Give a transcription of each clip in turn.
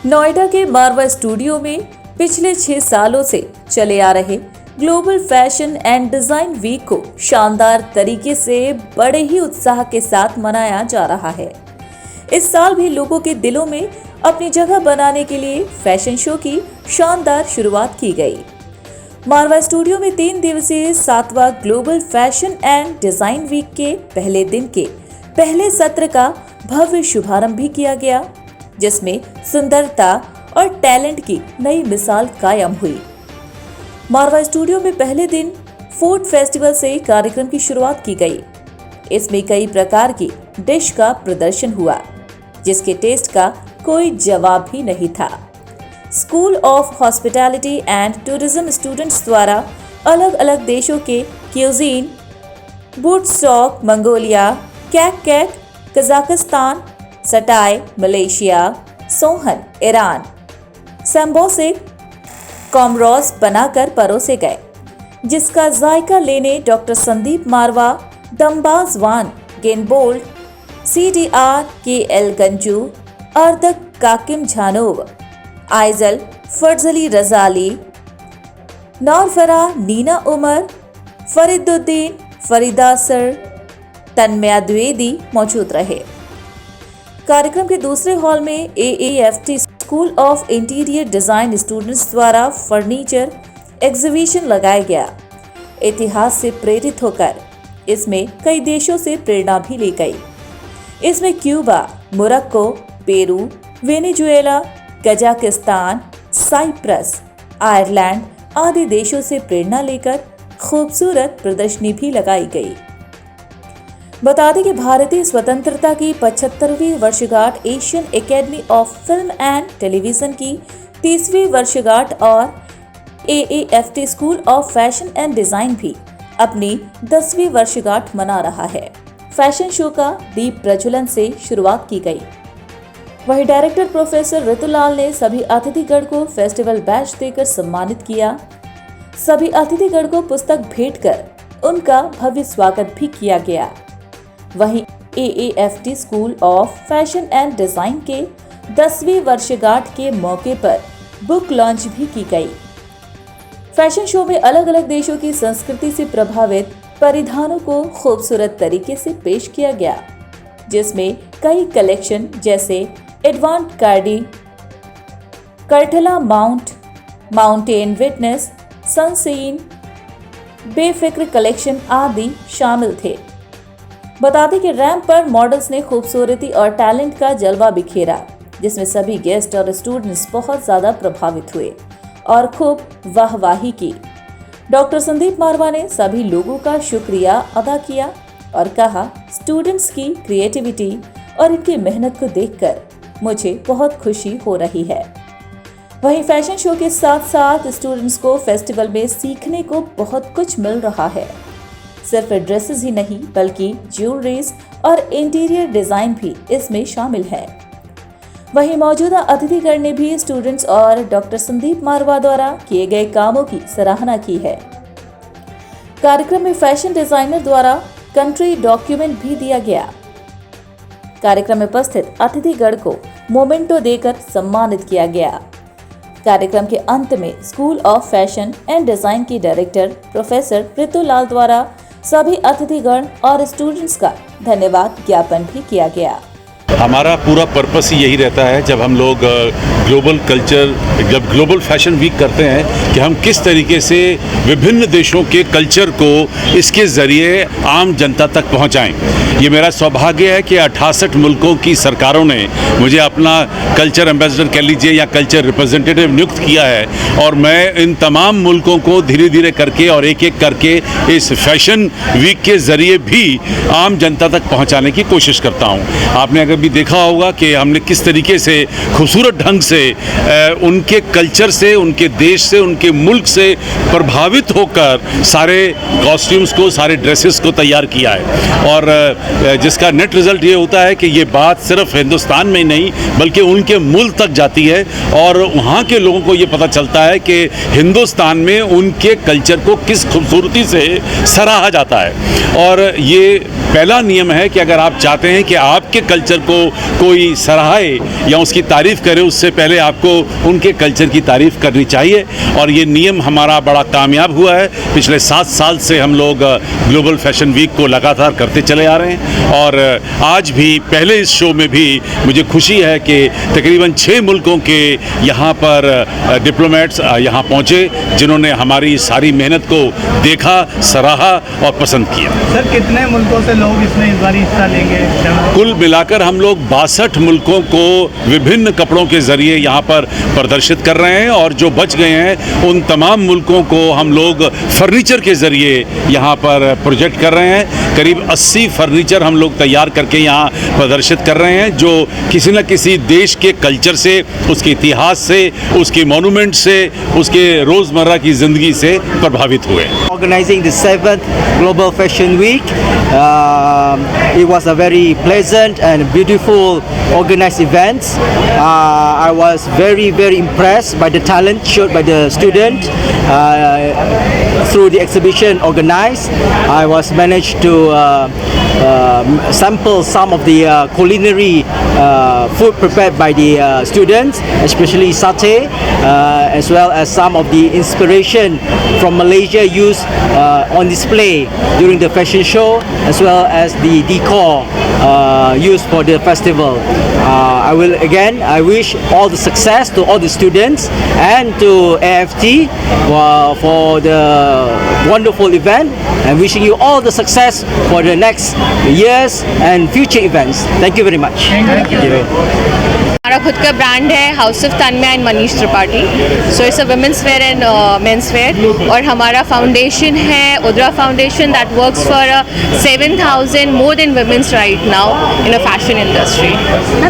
नोएडा के मारवा स्टूडियो में पिछले 6 सालों से चले आ रहे global fashion and design week को शानदार तरीके से बड़े ही उत्साह के साथ मनाया जा रहा है। इस साल भी लोगों के दिलों में अपनी जगह बनाने के लिए फैशन शो की शानदार शुरुआत की गई। मारवा स्टूडियो में 3 दिवसीय 7वां global fashion and design week के पहले दिन के पहले सत्र का भव्य शुभारंभ भी किया गया, जिसमें सुंदरता और टैलेंट की नई मिसाल कायम हुई। मारवा स्टूडियो में पहले दिन फूड फेस्टिवल से कार्यक्रम की शुरुआत की गई। इसमें कई प्रकार की डिश का प्रदर्शन हुआ, जिसके टेस्ट का कोई जवाब ही नहीं था। School of hospitality and tourism students द्वारा अलग अलग देशों के क्यूजीन, वुडस्टॉक मंगोलिया, कैक, कजाकिस्तान, सटाई मलेशिया, सोहन ईरान, संबोसे कॉमरोज बनाकर परोसे गए, जिसका जायका लेने doctor Sandeep Marwah, Dambajav Ganbold, CDR KL Ganju, Ardak Kakimzhanov, Aizal Fazli Razali, Nurfarah Nina Umar, Fariduddin Farida sir, Tanmaya Dwivedi मौजूद रहे। कार्यक्रम के दूसरे हॉल में AAFT school of interior design students द्वारा फर्नीचर एग्जीबिशन लगाया गया। इतिहास से प्रेरित होकर इसमें कई देशों से प्रेरणा भी ली गई। इसमें Cuba, Morocco, Peru, Venezuela, Kazakhstan, Cyprus, Ireland आदि देशों से प्रेरणा लेकर खूबसूरत प्रदर्शनी भी लगाई गई। बता दें कि भारतीय स्वतंत्रता की 75वीं वर्षगांठ, Asian academy of film and television की 30वीं वर्षगांठ और AAFT school of fashion and design भी अपनी 10वीं वर्षगांठ मना रहा है। फैशन शो का दीप प्रज्वलन से शुरुआत की गई। वहीं डायरेक्टर प्रोफेसर ऋतुलाल ने सभी अतिथिगण को फेस्टिवल बैच देकर सम्मानित किया। सभी अतिथिगण को पुस्तक भेंट कर उनका भव्य स्वागत भी किया गया। वहीं AAFT school of fashion and design के 10वीं वर्षगांठ के मौके पर बुक लॉन्च भी की गई। फैशन शो में अलग अलग देशों की संस्कृति से प्रभावित परिधानों को खूबसूरत तरीके से पेश किया गया, जिसमें कई कलेक्शन जैसे एडवांट कार्डी, कर्टला माउंट, माउंटेन विटनेस, सनसीन, बेफिक्र कलेक्शन आदि शामिल थे। बता दें कि रैंप पर मॉडल्स ने खूबसूरती और टैलेंट का जलवा बिखेरा, जिसमें सभी गेस्ट और स्टूडेंट्स बहुत ज्यादा प्रभावित हुए और खूब वाहवाही की। डॉक्टर संदीप मारवा ने सभी लोगों का शुक्रिया अदा किया और कहा, स्टूडेंट्स की क्रिएटिविटी और इनकी मेहनत को देखकर मुझे बहुत खुशी हो रही है। वहीं फैशन शो के साथ साथ स्टूडेंट्स को फेस्टिवल में सीखने को बहुत कुछ मिल रहा है। सिर्फ ड्रेसेस ही नहीं बल्कि ज्वेलरीज और इंटीरियर डिजाइन भी इसमें शामिल है। वहीं मौजूदा अतिथिगण ने भी स्टूडेंट्स और डॉक्टर संदीप मारवा द्वारा किए गए कामों की सराहना की है। कार्यक्रम में फैशन डिजाइनर द्वारा कंट्री डॉक्यूमेंट भी दिया गया। कार्यक्रम में उपस्थित अतिथिगण को मोमेंटो देकर सम्मानित किया गया। कार्यक्रम के अंत में school of fashion and design की डायरेक्टर प्रोफेसर ऋतुलाल द्वारा सभी अतिथिगण और स्टूडेंट्स का धन्यवाद ज्ञापन भी किया गया। हमारा पूरा पर्पस ही यही रहता है जब हम लोग ग्लोबल फैशन वीक करते हैं कि हम किस तरीके से विभिन्न देशों के कल्चर को इसके ज़रिए आम जनता तक पहुंचाएं। ये मेरा सौभाग्य है कि 68 मुल्कों की सरकारों ने मुझे अपना कल्चर एम्बेसडर कह लीजिए या कल्चर रिप्रेजेंटेटिव नियुक्त किया है और मैं इन तमाम मुल्कों को धीरे धीरे करके और एक एक करके इस फैशन वीक के ज़रिए भी आम जनता तक पहुंचाने की कोशिश करता हूं। आपने अगर भी देखा होगा कि हमने किस तरीके से खूबसूरत ढंग से उनके कल्चर से, उनके देश से, उनके मुल्क से प्रभावित होकर सारे कॉस्ट्यूम्स को, सारे ड्रेसेस को तैयार किया है और जिसका नेट रिजल्ट ये होता है कि ये बात सिर्फ हिंदुस्तान में नहीं बल्कि उनके मुल्क तक जाती है और वहाँ के लोगों को ये पता चलता है कि हिंदुस्तान में उनके कल्चर को किस खूबसूरती से सराहा जाता है। और ये पहला नियम है कि अगर आप चाहते हैं कि आपके कल्चर को को कोई सराहे या उसकी तारीफ़ करे, उससे पहले आपको उनके कल्चर की तारीफ़ करनी चाहिए। और ये नियम हमारा बड़ा कामयाब हुआ है। पिछले 7 साल से हम लोग ग्लोबल फैशन वीक को लगातार करते चले आ रहे हैं और आज भी पहले इस शो में भी मुझे खुशी है कि तकरीबन 6 मुल्कों के यहाँ पर डिप्लोमेट्स यहाँ पहुँचे, जिन्होंने हमारी सारी मेहनत को देखा, सराहा और पसंद किया। सर, कितने मुल्कों से लोग इसमें इस बार हिस्सा लेंगे? कुल मिलाकर हम लोग 62 मुल्कों को विभिन्न कपड़ों के ज़रिए यहाँ पर प्रदर्शित कर रहे हैं और जो बच गए हैं उन तमाम मुल्कों को हम लोग फर्नीचर के ज़रिए यहाँ पर प्रोजेक्ट कर रहे हैं। करीब 80 फर्नीचर हम लोग तैयार करके यहाँ प्रदर्शित कर रहे हैं, जो किसी न किसी देश के कल्चर से, उसके इतिहास से, उसके मोनूमेंट से, उसके रोज़मर्रा की ज़िंदगी से प्रभावित हुए। Organizing the 7th Global Fashion Week, it was a very pleasant and beautiful organized event. I was very impressed by the talent showed by the student through the exhibition organized. I was managed to sample some of the culinary food prepared by the students, especially satay, as well as some of the inspiration from Malaysia used on display during the fashion show, as well as the decor used for the festival. I wish all the success to all the students and to AFT for the wonderful event, and wishing you all the success for the next years and future events. Thank you very much. Thank you. हमारा खुद का brand है house of Tanmay and Manish Tripathi. So it's a women's wear and men's wear. और हमारा foundation है Udra foundation that works for 7,000 more than women's right now in a fashion industry.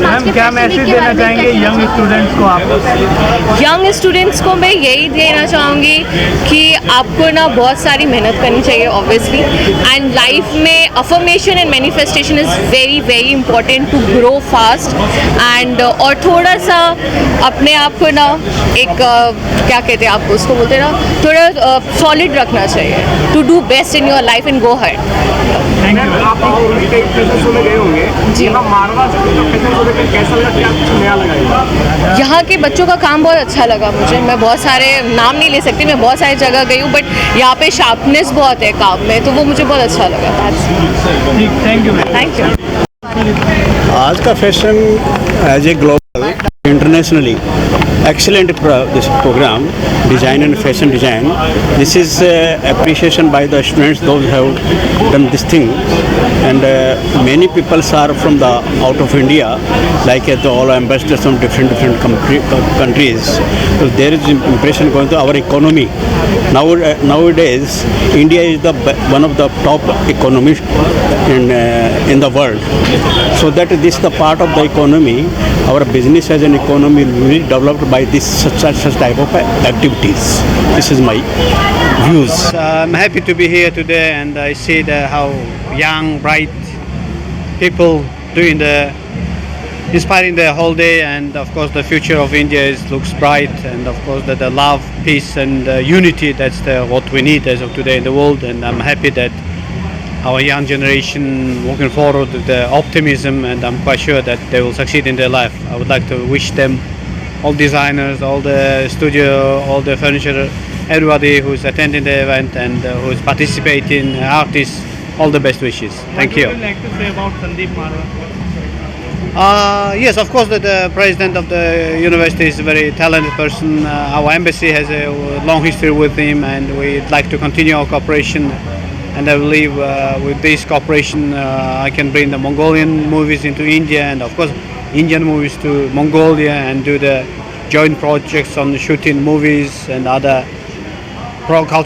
Ma'am, क्या message देना चाहेंगे यंग स्टूडेंट्स को आप? यंग स्टूडेंट्स को मैं यही देना चाहूँगी कि आपको ना बहुत सारी मेहनत करनी चाहिए ऑब्वियसली, एंड लाइफ में affirmation and manifestation is very important to grow fast and और थोड़ा सा अपने आप को ना एक क्या कहते हैं आप उसको बोलते हैं ना, थोड़ा सॉलिड रखना चाहिए to do best in your life and go head. आप गए होंगे जी, मारवा कैसा लगा, क्या कुछ नया लगा? यहाँ के बच्चों का काम बहुत अच्छा लगा मुझे। मैं बहुत सारे नाम नहीं ले सकती, मैं बहुत सारी जगह गई हूँ, बट यहाँ पे शार्पनेस बहुत है काम में, तो वो मुझे बहुत अच्छा लगा। Thank you. आज का fashion as a global internationally excellent this program, design and fashion design. This is appreciation by the students, those who have done this thing, and many people are from the out of India, like the all ambassadors from different countries. So there is impression going to our economy. Nowadays, India is one of the top economies in the world. So that this is the part of the economy. Our business as an economy will be developed by this such type of activities. This is my views. I'm happy to be here today, and I see how young, bright people inspiring the whole day, and of course the future of India looks bright, and of course the love, peace, and unity. That's what we need as of today in the world, and I'm happy that our young generation working forward with the optimism, and I'm quite sure that they will succeed in their life. I would like to wish them, all designers, all the studio, all the furniture, everybody who's attending the event and who's participating, artists, all the best wishes. Thank you. What would you like to say about Sandeep Marwa? Yes, of course, the president of the university is a very talented person. Our embassy has a long history with him, and we'd like to continue our cooperation. And I believe with this cooperation, I can bring the Mongolian movies into India, and of course, Indian movies to Mongolia, and do the joint projects on shooting movies and other cultural